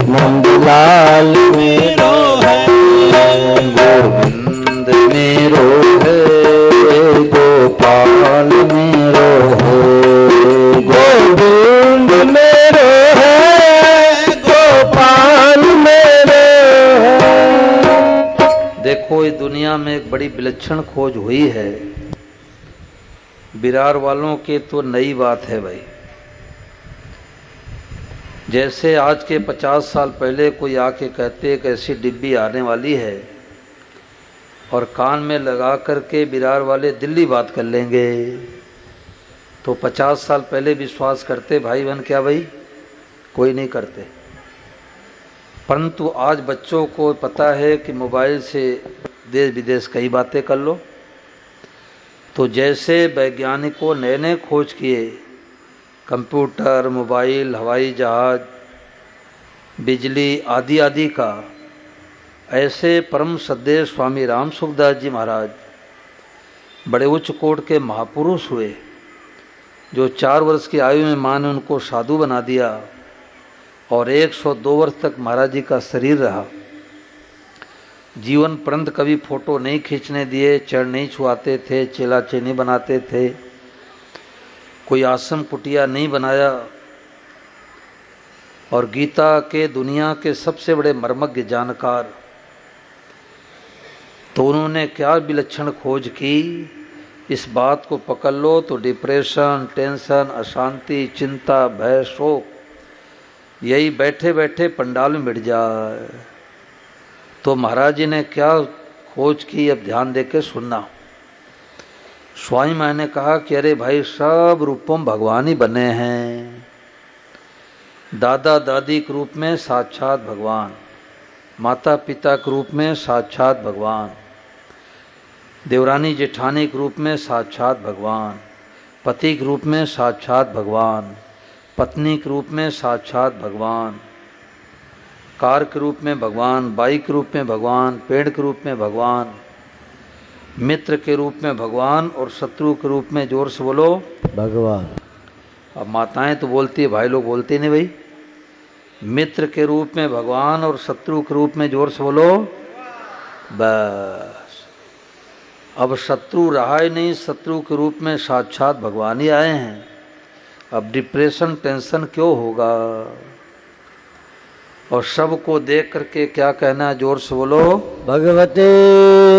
नंदलाल मेरो है, गोविंद मेरो है, गोपाल मेरो है, गोविंद मेरो है, गोपाल मेरो है। देखो इस दुनिया में एक बड़ी विलक्षण खोज हुई है। बिरार वालों के तो नई बात है भाई। जैसे आज के 50 साल पहले कोई आके कहते एक ऐसी डिब्बी आने वाली है और कान में लगा करके बिरार वाले दिल्ली बात कर लेंगे, तो 50 साल पहले विश्वास करते भाई बहन? क्या भाई? कोई नहीं करते। परंतु आज बच्चों को पता है कि मोबाइल से देश विदेश कई बातें कर लो। तो जैसे वैज्ञानिकों नए नए खोज किए, कंप्यूटर, मोबाइल, हवाई जहाज, बिजली आदि आदि का, ऐसे परम सद्देव स्वामी राम सुखदास जी महाराज बड़े उच्च कोट के महापुरुष हुए, जो 4 वर्ष की आयु में मां ने उनको साधु बना दिया और 102 वर्ष तक महाराज जी का शरीर रहा। जीवन पर्यंत कभी फोटो नहीं खींचने दिए, चरण नहीं छुआते थे, चेलाचे नहीं बनाते थे, कोई आश्रम कुटिया नहीं बनाया। और गीता के दुनिया के सबसे बड़े मर्मज्ञ जानकार, तो उन्होंने क्या विलक्षण खोज की। इस बात को पकड़ लो तो डिप्रेशन, टेंशन, अशांति, चिंता, भय, शोक यही बैठे बैठे पंडाल में मिट जाए। तो महाराज जी ने क्या खोज की, अब ध्यान दे के सुनना। स्वामी माँ ने कहा कि अरे भाई सब रूपों में भगवान ही बने हैं। दादा दादी के रूप में साक्षात भगवान, माता पिता के रूप में साक्षात भगवान, देवरानी जेठानी के रूप में साक्षात भगवान, पति के रूप में साक्षात भगवान, पत्नी के रूप में साक्षात भगवान, कार के रूप में भगवान, बाइक के रूप में भगवान, पेड़ के रूप में भगवान, मित्र के रूप में भगवान और शत्रु के रूप में, जोर से बोलो, भगवान। अब माताएं तो बोलती है, भाई लोग बोलते नहीं भाई। मित्र के रूप में भगवान और शत्रु के रूप में, जोर से बोलो, बस। अब शत्रु रहा ही नहीं, शत्रु के रूप में साक्षात भगवान ही आए हैं। अब डिप्रेशन, टेंशन क्यों होगा? और सबको देख करके क्या कहना है, जोर से बोलो, भगवते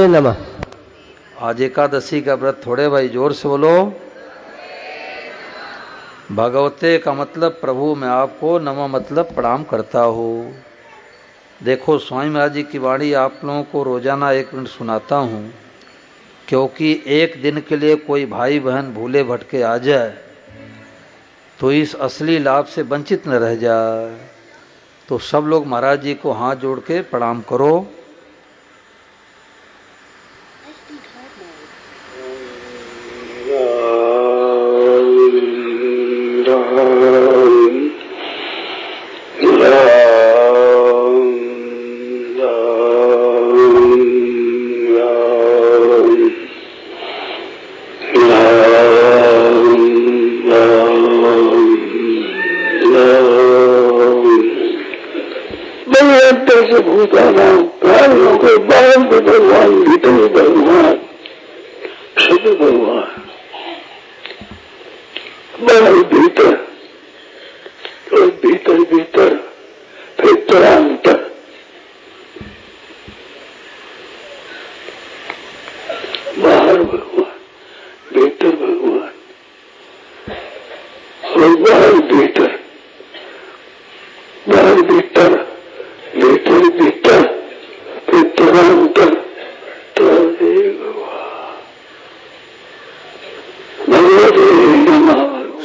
नमः। आज एकादशी का व्रत थोड़े भाई, जोर से बोलो, भगवते का मतलब प्रभु, मैं आपको नमः मतलब प्रणाम करता हूँ। देखो स्वामी महाराज जी की वाणी आप लोगों को रोजाना 1 मिनट सुनाता हूँ, क्योंकि एक दिन के लिए कोई भाई बहन भूले भटके आ जाए तो इस असली लाभ से वंचित न रह जाए। तो सब लोग महाराज जी को हाथ जोड़ के प्रणाम करो।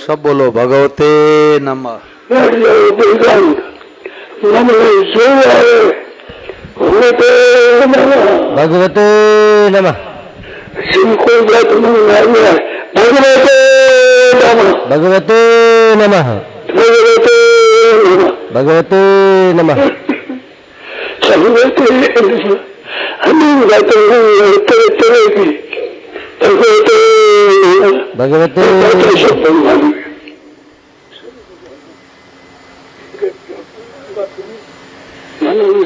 सब बोलो, भगवते नमः। भगवते नमः। भगवते नमः। भगवते नमः। भगवते नमः। भगवते भगवते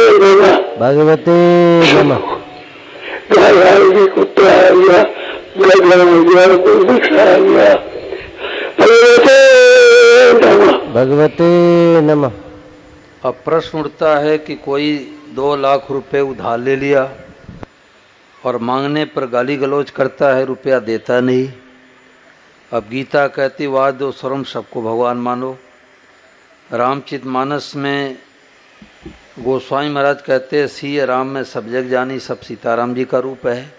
नमः। भगवते नमः। अब प्रश्न उठता है कि कोई 2 लाख रुपए उधार ले लिया और मांगने पर गाली गलौज करता है, रुपया देता नहीं। अब गीता कहती वाद दो सर्वम, सबको भगवान मानो। रामचरितमानस में गोस्वामी महाराज कहते हैं सिय राम में सब जग जानी, सब सीताराम जी का रूप है।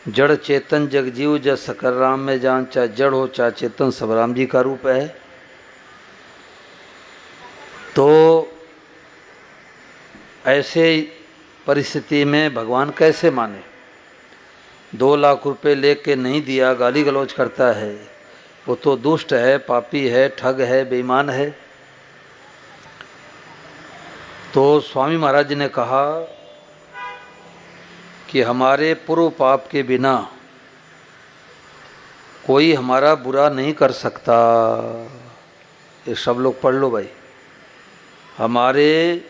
जड़ चेतन जग जीव जग सकल राम में जान, चाहे जड़ हो चाहे चेतन सब राम जी का रूप है। तो ऐसे परिस्थिति में भगवान कैसे माने? 2 लाख रुपए लेके नहीं दिया, गाली गलौज करता है, वो तो दुष्ट है, पापी है, ठग है, बेईमान है। तो स्वामी महाराज ने कहा कि हमारे पूर्व पाप के बिना कोई हमारा बुरा नहीं कर सकता। ये सब लोग पढ़ लो भाई। हमारे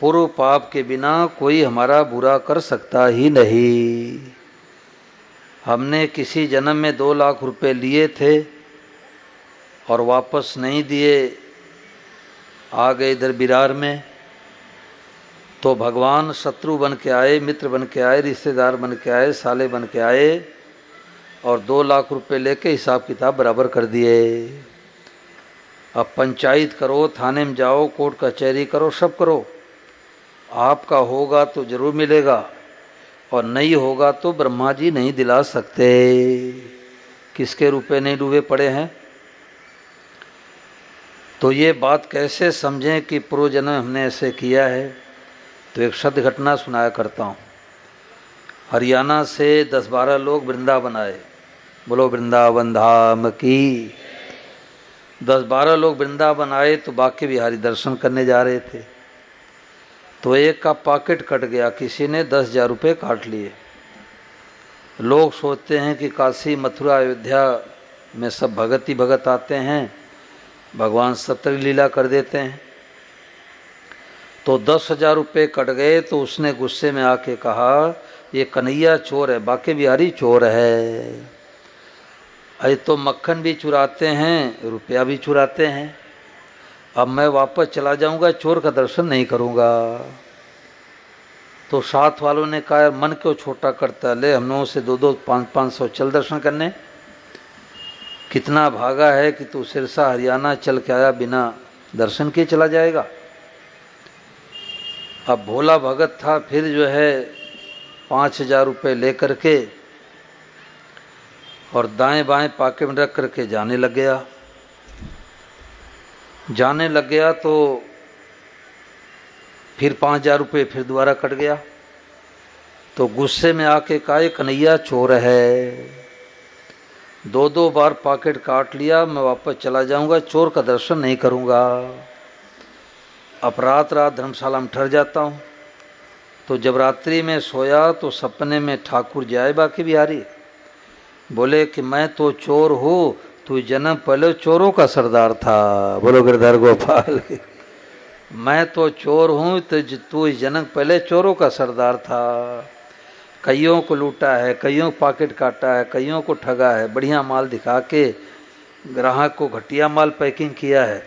पूर्व पाप के बिना कोई हमारा बुरा कर सकता ही नहीं। हमने किसी जन्म में 2 लाख रुपए लिए थे और वापस नहीं दिए, आ गए इधर बिरार में, तो भगवान शत्रु बन के आए, मित्र बन के आए, रिश्तेदार बन के आए, साले बन के आए और 2 लाख रुपए लेके हिसाब किताब बराबर कर दिए। अब पंचायत करो, थाने में जाओ, कोर्ट कचहरी करो, सब करो। आपका होगा तो जरूर मिलेगा और नहीं होगा तो ब्रह्मा जी नहीं दिला सकते। किसके रुपए नहीं डूबे पड़े हैं? तो ये बात कैसे समझें कि पूर्व जन्म हमने ऐसे किया है? तो एक सत्य घटना सुनाया करता हूँ। हरियाणा से 10-12 लोग वृंदावन आए। बोलो वृंदावन धाम की। 10-12 लोग वृंदावन आए तो बाकी बिहारी दर्शन करने जा रहे थे। तो एक का पॉकेट कट गया, किसी ने 10,000 रुपये काट लिए। लोग सोचते हैं कि काशी मथुरा अयोध्या में सब भगत ही भगत आते हैं, भगवान सत्तर लीला कर देते हैं। तो 10,000 रुपये कट गए तो उसने गुस्से में आके कहा ये कन्हैया चोर है, बाकी बिहारी चोर है। अरे तो मक्खन भी चुराते हैं, रुपया भी चुराते हैं। अब मैं वापस चला जाऊंगा, चोर का दर्शन नहीं करूंगा। तो साथ वालों ने कहा मन क्यों छोटा करता, ले हम लोगों से 2-2, 500 चल दर्शन करने। कितना भागा है कि तू सिरसा हरियाणा चल के आया, बिना दर्शन किए चला जाएगा। अब भोला भगत था, फिर जो है 5,000 रुपये ले करके और दाएं बाएं पाके में रख करके जाने लग गया। तो फिर 5,000 रुपये फिर दोबारा कट गया। तो गुस्से में आके कहा कन्हैया चोर है, 2-2 बार पॉकेट काट लिया, मैं वापस चला जाऊंगा, चोर का दर्शन नहीं करूंगा। अब रात धर्मशाला में ठहर जाता हूँ। तो जब रात्रि में सोया तो सपने में ठाकुर जी आए बाकी बिहारी, बोले कि मैं तो चोर हूँ, तू जन्म पहले चोरों का सरदार था। बोलो गिरधर गोपाल। मैं तो चोर हूँ तो तू जन्म पहले चोरों का सरदार था। कईयों को लूटा है, कईयों पॉकेट काटा है, कईयों को ठगा है, बढ़िया माल दिखा के ग्राहक को घटिया माल पैकिंग किया है।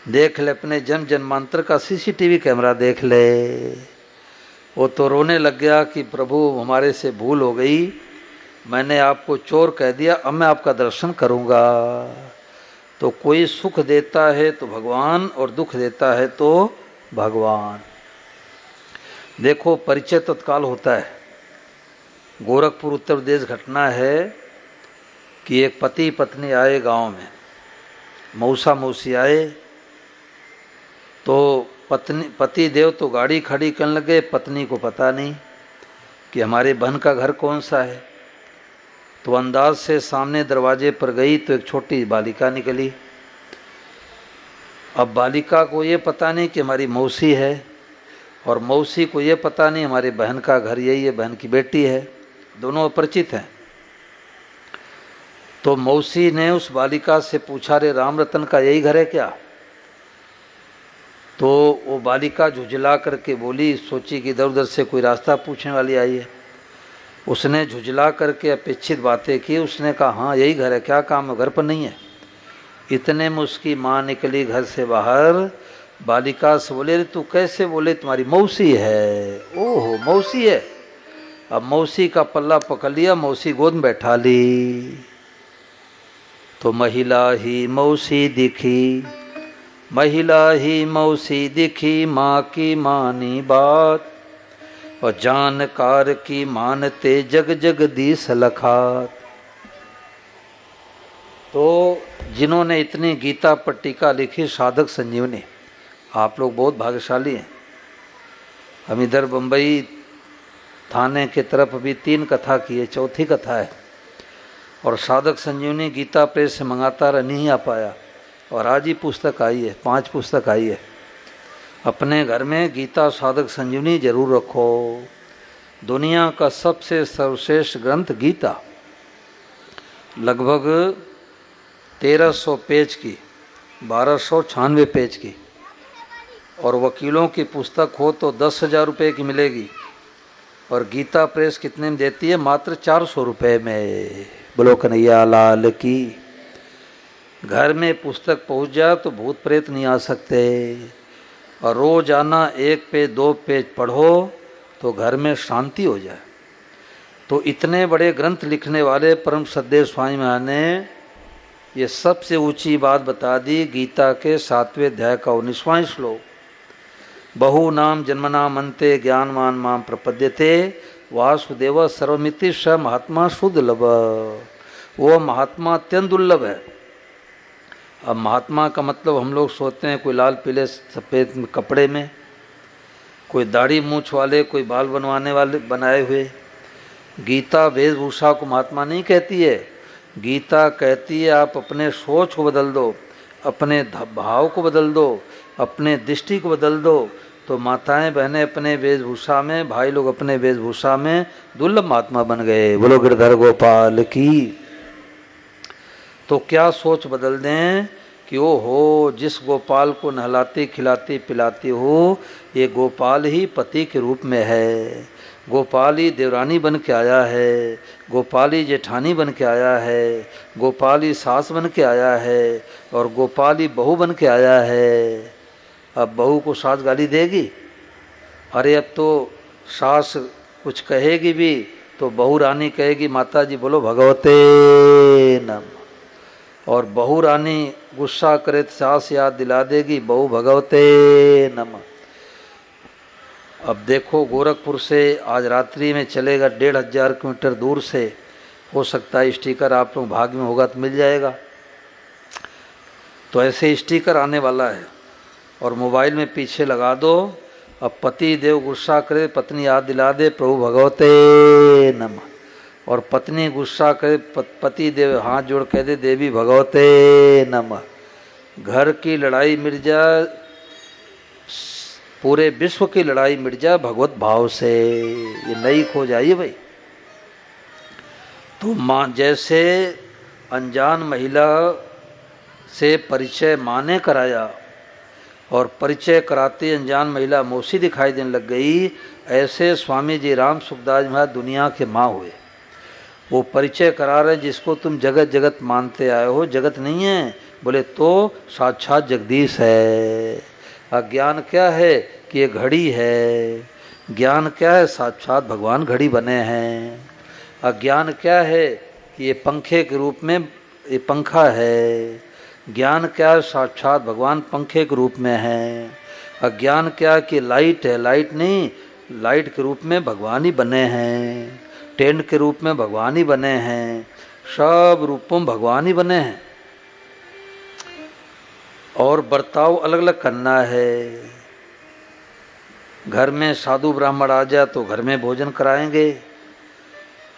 देख ले अपने जन्म जन्मांतर का CCTV कैमरा देख ले। वो तो रोने लग गया कि प्रभु हमारे से भूल हो गई, मैंने आपको चोर कह दिया, अब मैं आपका दर्शन करूंगा। तो कोई सुख देता है तो भगवान और दुख देता है तो भगवान। देखो परिचय तत्काल होता है। गोरखपुर उत्तर प्रदेश घटना है कि एक पति पत्नी आए गांव में, मौसा मौसी आए। तो पति देव तो गाड़ी खड़ी करने लगे, पत्नी को पता नहीं कि हमारे बहन का घर कौन सा है। तो अंदाज से सामने दरवाजे पर गई तो एक छोटी बालिका निकली। अब बालिका को ये पता नहीं कि हमारी मौसी है और मौसी को ये पता नहीं हमारे बहन का घर यही है, बहन की बेटी है, दोनों अपरिचित हैं। तो मौसी ने उस बालिका से पूछा, रे राम रतन का यही घर है क्या? तो वो बालिका झुझला करके बोली, सोची कि इधर उधर से कोई रास्ता पूछने वाली आई है। उसने झुझला करके अपेक्षित बातें की। उसने कहा, हाँ यही घर है, क्या काम है? घर पर नहीं है। इतने में उसकी माँ निकली घर से बाहर। बालिका से बोले, रे तू कैसे? बोले तुम्हारी मौसी है। ओहो मौसी है। अब मौसी का पल्ला पकड़ लिया, मौसी गोद में बैठा ली। तो महिला ही मौसी दिखी, महिला ही मौसी दिखी, माँ की मानी बात, और जानकार की मानते जग जगदीश लखात। तो जिन्होंने इतनी गीता पर टीका लिखी, साधक संजीवनी, आप लोग बहुत भाग्यशाली हैं। हम इधर बम्बई थाने के तरफ अभी 3 कथा की है, 4थी कथा है, और साधक संजीवनी गीता प्रेस से मंगाता रह, नहीं आ पाया, और आज ही पुस्तक आई है, 5 पुस्तक आई है। अपने घर में गीता साधक संजीवनी जरूर रखो। दुनिया का सबसे सर्वश्रेष्ठ ग्रंथ गीता, लगभग 1300 पेज की, 1296 पेज की, और वकीलों की पुस्तक हो तो 10,000 रुपये की मिलेगी, और गीता प्रेस कितने में देती है? मात्र 400 रुपये में। बोलो कन्हैया लाल की। घर में पुस्तक पहुंच जाए तो भूत प्रेत नहीं आ सकते, और रोजाना 1 पेज 2 पेज पढ़ो तो घर में शांति हो जाए। तो इतने बड़े ग्रंथ लिखने वाले परम श्रद्धेय स्वामी महाराज ने ये सबसे ऊंची बात बता दी। गीता के 7वें अध्याय का 19वां श्लोक, बहु नाम जन्मनाम अन्ते ज्ञानवान माम प्रपद्यते, वासुदेव सर्वमिति स महात्मा सुदुर्लभ। वो महात्मा अत्यंत दुर्लभ है। अब महात्मा का मतलब हम लोग सोचते हैं कोई लाल पीले सफ़ेद कपड़े में, कोई दाढ़ी मूछ वाले, कोई बाल बनवाने वाले बनाए हुए। गीता वेशभूषा को महात्मा नहीं कहती है। गीता कहती है आप अपने सोच को बदल दो, अपने भाव को बदल दो, अपने दृष्टि को बदल दो, तो माताएं बहनें अपने वेशभूषा में, भाई लोग अपने वेशभूषा में दुर्लभ महात्मा बन गए। बोलो गिरधर गोपाल की। तो क्या सोच बदल दें कि ओ हो, जिस गोपाल को नहलाती खिलाती पिलाती हो, ये गोपाल ही पति के रूप में है, गोपाल ही देवरानी बन के आया है, गोपाल ही जेठानी बन के आया है, गोपाल ही सास बन के आया है, और गोपाल ही बहू बन के आया है। अब बहू को सास गाली देगी? अरे अब तो सास कुछ कहेगी भी तो बहू रानी कहेगी, माता जी बोलो भगवते नम। और बहू रानी गुस्सा करे तो सास याद दिला देगी, बहू भगवते नम। अब देखो, गोरखपुर से आज रात्रि में चलेगा 1500 किलोमीटर दूर से, हो सकता है स्टिकर आप लोग भाग में होगा तो मिल जाएगा। तो ऐसे स्टिकर आने वाला है, और मोबाइल में पीछे लगा दो। अब पति देव गुस्सा करे, पत्नी याद दिला दे प्रभु भगवते नमः, और पत्नी गुस्सा करे, पति देव हाथ जोड़ कह दे देवी भगवते नमः। घर की लड़ाई मिट जाए, पूरे विश्व की लड़ाई मिट जाए भगवत भाव से। ये नई खोज आई है भाई। तो माँ जैसे अनजान महिला से परिचय माँ ने कराया, और परिचय कराती अनजान महिला मौसी दिखाई देने लग गई, ऐसे स्वामी जी राम सुखदास महाराज दुनिया के माँ हुए। वो परिचय करा रहे, जिसको तुम जगत जगत मानते आए हो, जगत नहीं है। बोले तो साक्षात जगदीश है। अज्ञान क्या है कि ये घड़ी है। ज्ञान क्या है? साक्षात भगवान घड़ी बने हैं। अज्ञान क्या है कि ये पंखे के रूप में ये पंखा है। ज्ञान क्या है? साक्षात भगवान पंखे के रूप में है। अज्ञान क्या कि लाइट है, लाइट नहीं, लाइट के रूप में भगवान ही बने हैं। टेंट के रूप में भगवान ही बने हैं। सब रूपों में भगवान ही बने हैं। और बर्ताव अलग अलग करना है। घर में साधु ब्राह्मण आ जाए तो घर में भोजन कराएंगे,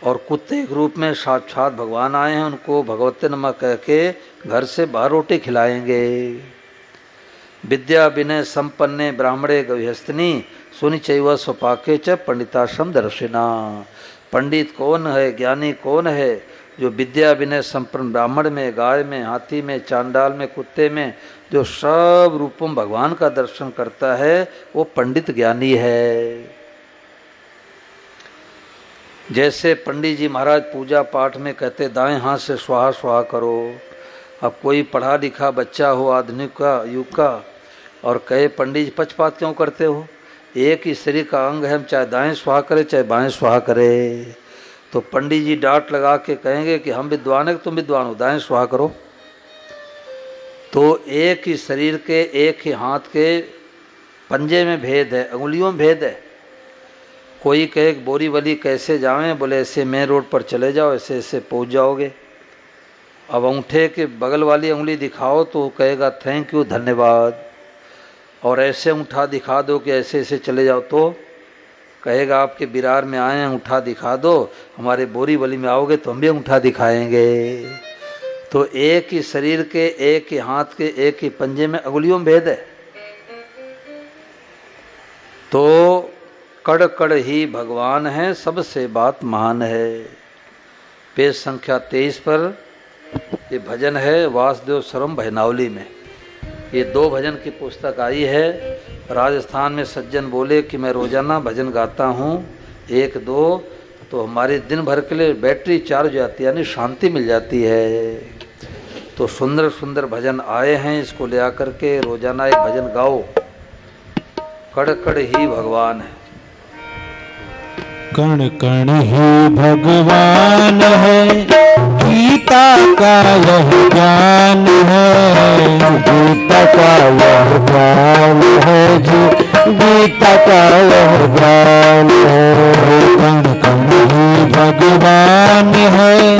और कुत्ते के रूप में साक्षात भगवान आए हैं, उनको भगवते नमः कह के घर से बाहर रोटी खिलाएंगे। विद्या विनय संपन्ने ब्राह्मणे गविहस्तिनी सुनि चैव स्वपाके च पंडिताश्रम दर्शिना। पंडित कौन है, ज्ञानी कौन है? जो विद्या विनय संपन्न ब्राह्मण में, गाय में, हाथी में, चांडाल में, कुत्ते में, जो सब रूपों में भगवान का दर्शन करता है वो पंडित ज्ञानी है। जैसे पंडित जी महाराज पूजा पाठ में कहते दाएं हाथ से स्वाहा स्वाहा करो। अब कोई पढ़ा लिखा बच्चा हो आधुनिक का युग का और कहे पंडित जी पक्षपात क्यों करते हो, एक ही शरीर का अंग है, हम चाहे दाएं स्वाहा करे चाहे बाएं स्वाहा करे। तो पंडित जी डांट लगा के कहेंगे कि हम विद्वान है, तुम विद्वान हो, दाएं स्वाहा करो। तो एक ही शरीर के एक ही हाथ के पंजे में भेद है, अंगुलियों में भेद है। कोई कहे बोरीवली कैसे जावें, बोले ऐसे मेन रोड पर चले जाओ, ऐसे ऐसे पहुंच जाओगे। अब अंगूठे के बगल वाली उंगली दिखाओ तो कहेगा थैंक यू धन्यवाद, और ऐसे अंगूठा दिखा दो कि ऐसे ऐसे चले जाओ तो कहेगा आपके बिरार में आए हैं अंगूठा दिखा दो, हमारे बोरीवली में आओगे तो हम भी अंगूठा दिखाएंगे। तो एक ही शरीर के एक ही हाथ के एक ही पंजे में अंगुलियों में भेद है। तो कड़ कड़ ही भगवान है, सबसे बात महान है। पेज संख्या 23 पर ये भजन है वासुदेव स्वरम भजनावली में। ये 2 भजन की पुस्तक आई है। राजस्थान में सज्जन बोले कि मैं रोजाना भजन गाता हूँ 1-2, तो हमारे दिन भर के लिए बैटरी चार्ज हो जाती है, यानी शांति मिल जाती है। तो सुंदर सुंदर भजन आए हैं, इसको ले आकर के रोजाना एक भजन गाओ। कड़ कड़ ही भगवान है, कण कण ही भगवान है, गीता का यह ज्ञान है, गीता का यह ज्ञान है जी, गीता का यह ज्ञान है। कण कण ही भगवान है,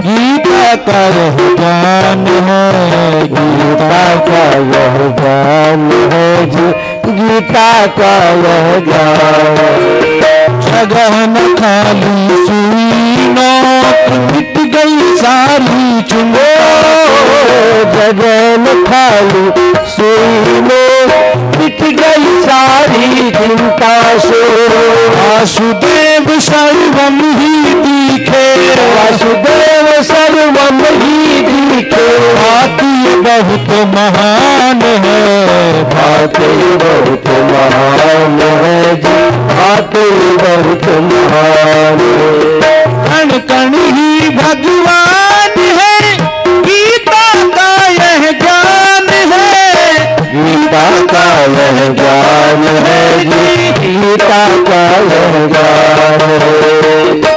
गीता का यह ज्ञान है, गीता का यह ज्ञान है जी, गीता का यह ज्ञान है। जगह न खाली सुई नोक, मिट गई सारी चुनो, जगह न खाली सुई नोक, मिट गई सारी चिंता से। वासुदेव सर्वम ही दिखे, वासुदेव सर्वम ही दिखे, भाती बहुत महान है, भाते बहुत महान है जी, भाते बहुत महान है। कण कण ही भगवान है, गीता का यह ज्ञान है, गीता का यह ज्ञान है जी, गीता का यह ज्ञान है।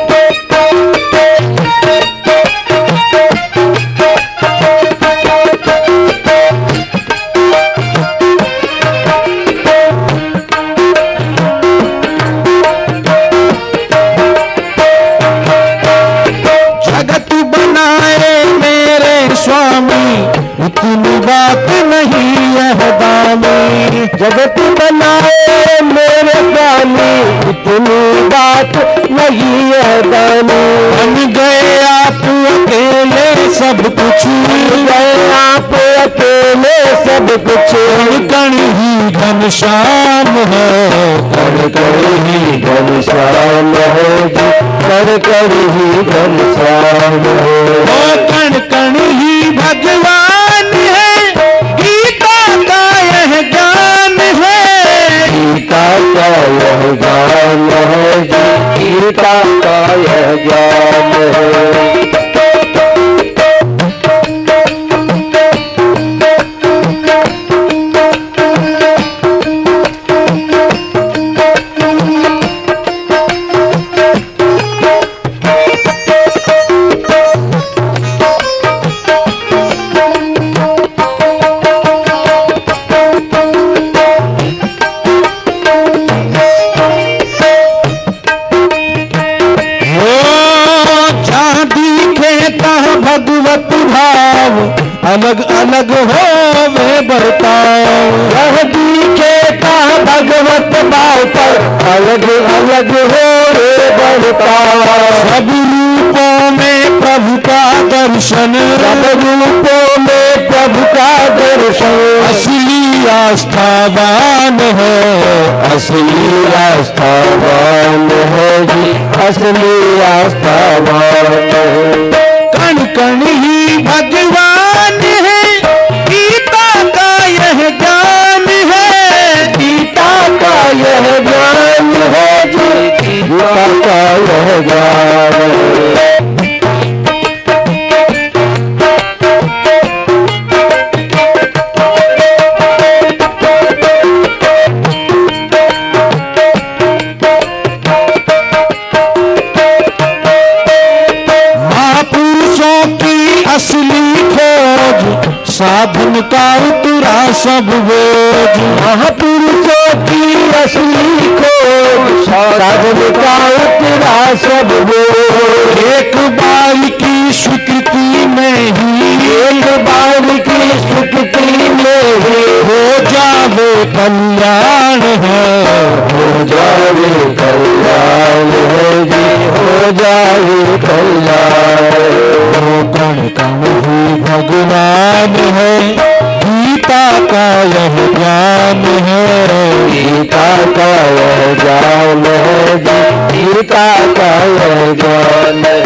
इतनी बात नहीं यह दानी, जगत बनाए मेरे स्वामी, इतनी बात नहीं है दानी। बन गए आप अकेले सब कुछ, बन गए आप अकेले सब कुछ। कण कण ही घनश्याम है, कण कण ही घनश्याम है जी, कण कण ही घनश्याम है। ओ कण कण ही भगवान है, गीता का यह ज्ञान है, गीता का यह ज्ञान है जी, गीता का यह ज्ञान है। अलग अलग हो वे बर्ताव, यह दिखे का भगवत भाव पर अलग अलग हो रे बर्ताव। सब रूपों में प्रभु का दर्शन, सब रूपों में प्रभु का दर्शन, असली आस्थावान है, असली आस्थावान है जी, असली आस्थावान है। कण कण ही भगवान है, गीता का यह ज्ञान है, गीता का यह ज्ञान है जी, गीता का यह ज्ञान है। असली खोज साधन का उतरा सब बोझ, महापुरुषों की असली खोज साधन का उतरा सब बोझ। एक बार की स्वीकृति में ही, एक बार की स्वीकृति में ही हो जावे कल्याण है, हो जावे कल्याण है जी, हो जावे कल्याण है। कण कण ही भगवान है, गीता का यह ज्ञान है, गीता का यह ज्ञान है जी, गीता का यह ज्ञान है।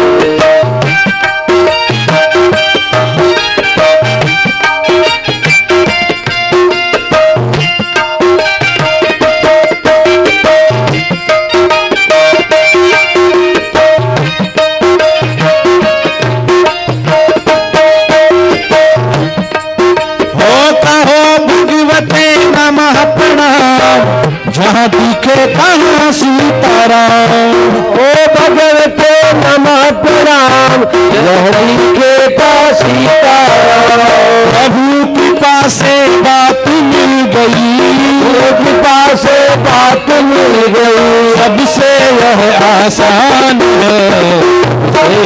जहाँ दिखे तहाँ सीताराम, ओ भगवते नमः प्रणाम, जहाँ दिखे तहाँ सीताराम। प्रभु कृपा से बात मिल गई, कृपा से बात मिल गई, सबसे यह आसान है,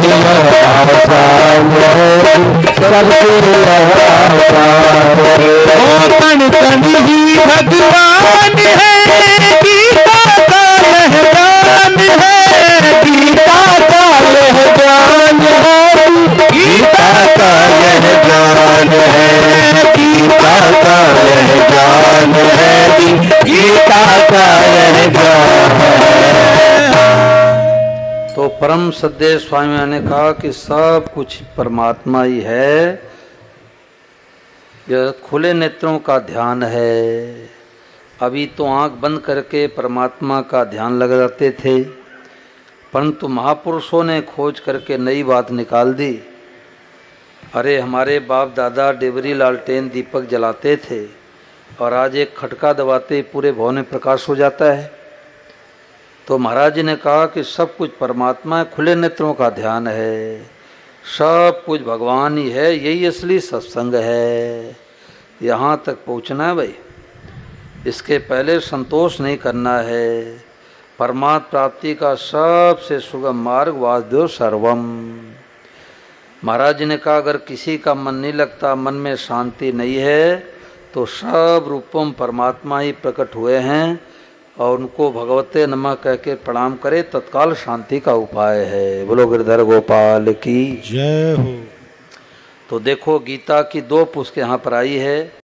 यह आसान है, सबसे यह आसान है। ओ कण कण ही भगवान है, गीता का यह ज्ञान है, गीता का यह ज्ञान है, गीता का यह ज्ञान है, गीता का यह ज्ञान है, गीता का यह ज्ञान है। तो परम सद्देव स्वामी ने कहा कि सब कुछ परमात्मा ही है, यह खुले नेत्रों का ध्यान है। अभी तो आंख बंद करके परमात्मा का ध्यान लगाते थे, परंतु महापुरुषों ने खोज करके नई बात निकाल दी। अरे हमारे बाप दादा डिबरी लालटेन दीपक जलाते थे और आज एक खटका दबाते पूरे भवन में प्रकाश हो जाता है। तो महाराज जी ने कहा कि सब कुछ परमात्मा है, खुले नेत्रों का ध्यान है, सब कुछ भगवान ही है, यही असली सत्संग है। यहाँ तक पहुँचना है भाई, इसके पहले संतोष नहीं करना है। परमात्मा प्राप्ति का सबसे सुगम मार्ग वासुदेव सर्वम। महाराज जी ने कहा अगर किसी का मन नहीं लगता, मन में शांति नहीं है, तो सब रूपों में परमात्मा ही प्रकट हुए हैं और उनको भगवते नमः कह के प्रणाम करे, तत्काल शांति का उपाय है। बोलो गिरधर गोपाल की जय हो। तो देखो गीता की 2 पुस्तकें यहाँ पर आई है।